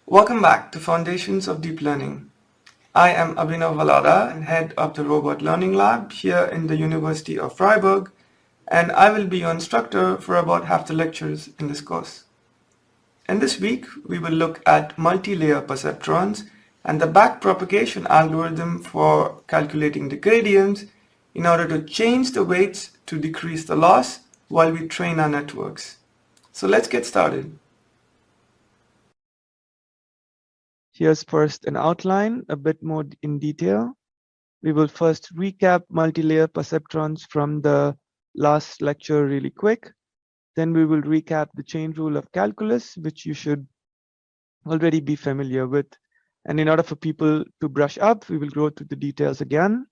Welcome back to Foundations of Deep Learning. I am Abhinav Valada and head of the Robot Learning Lab here in the University of Freiburg, and I will be your instructor for about half the lectures in this course. In this week, we will look at multi-layer perceptrons and the backpropagation algorithm for calculating the gradients in order to change the weights to decrease the loss while we train our networks. So let's get started. Here's first an outline, a bit more in detail. We will first recap multi-layer perceptrons from the last lecture really quick. Then we will recap the chain rule of calculus, which you should already be familiar with. And in order for people to brush up, we will go through the details again.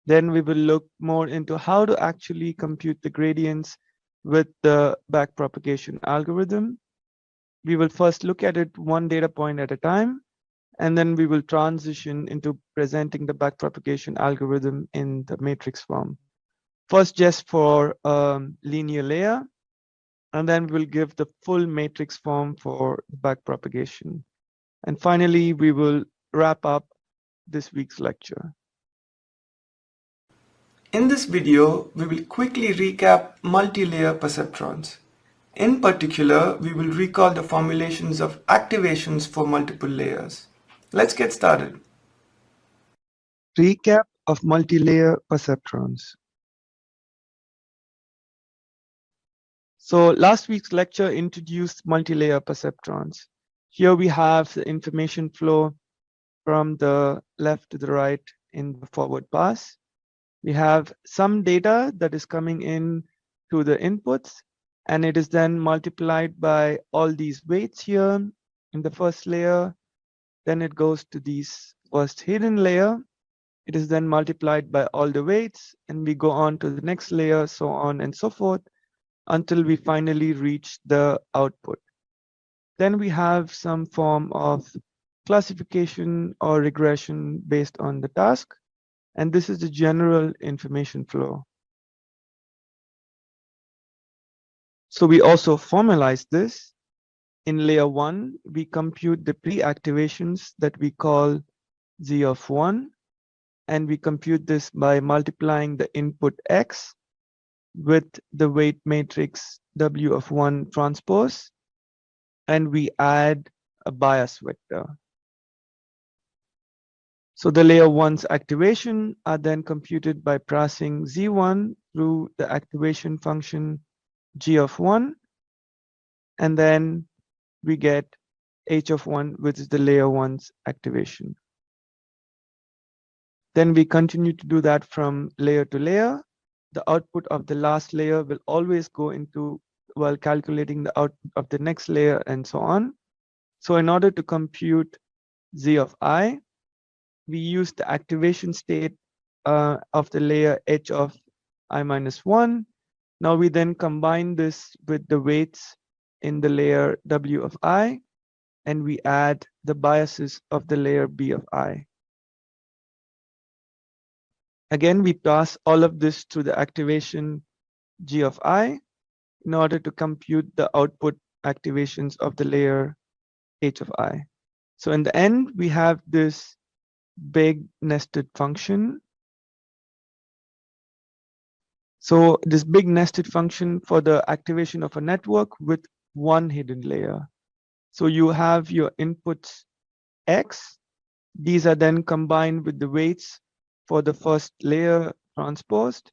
Then we will look more into how to actually compute the gradients with the backpropagation algorithm. We will first look at it one data point at a time, and then we will transition into presenting the backpropagation algorithm in the matrix form. First, just for linear layer, and then we'll give the full matrix form for backpropagation. And finally, we will wrap up this week's lecture. In this video, we will quickly recap multi-layer perceptrons. In particular, we will recall the formulations of activations for multiple layers. Let's get started. Recap of multi-layer perceptrons. So last week's lecture introduced multi-layer perceptrons. Here we have the information flow from the left to the right in the forward pass. We have some data that is coming in to the inputs, and it is then multiplied by all these weights here in the first layer. Then it goes to this first hidden layer. It is then multiplied by all the weights, and we go on to the next layer, so on and so forth, until we finally reach the output. Then we have some form of classification or regression based on the task, and this is the general information flow. So we also formalize this. In layer 1, we compute the pre-activations that we call Z of 1, and we compute this by multiplying the input X with the weight matrix W of 1 transpose, and we add a bias vector. So the layer 1's activation are then computed by passing Z1 through the activation function G of 1, and then we get H of 1, which is the layer 1's activation. Then we continue to do that from layer to layer. The output of the last layer will always go into while calculating the output of the next layer and so on. So in order to compute Z of I, we use the activation state of the layer H of I minus 1. Now we then combine this with the weights in the layer W of I, and we add the biases of the layer B of I. Again, we pass all of this to the activation G of I in order to compute the output activations of the layer H of I. So in the end, we have this big nested function. So this big nested function for the activation of a network with one hidden layer. So you have your inputs X. These are then combined with the weights for the first layer transposed,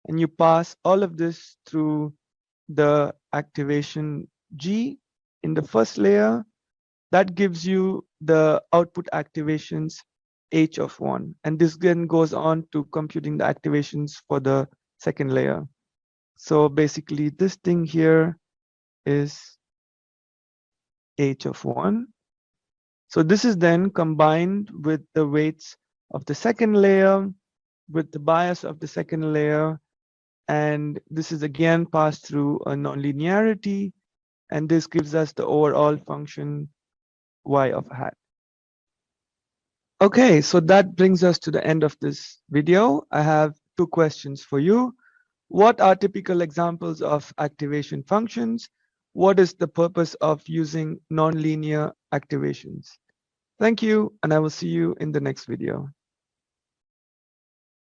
and you pass all of this through the activation G in the first layer. That gives you the output activations H of 1, and this then goes on to computing the activations for the second layer. So basically this thing here is H of 1. So this is then combined with the weights of the second layer, with the bias of the second layer, and this is again passed through a nonlinearity, and this gives us the overall function y of hat. Okay, so that brings us to the end of this video. I have two questions for you. What are typical examples of activation functions? What is the purpose of using nonlinear activations. Thank you, and I will see you in the next video.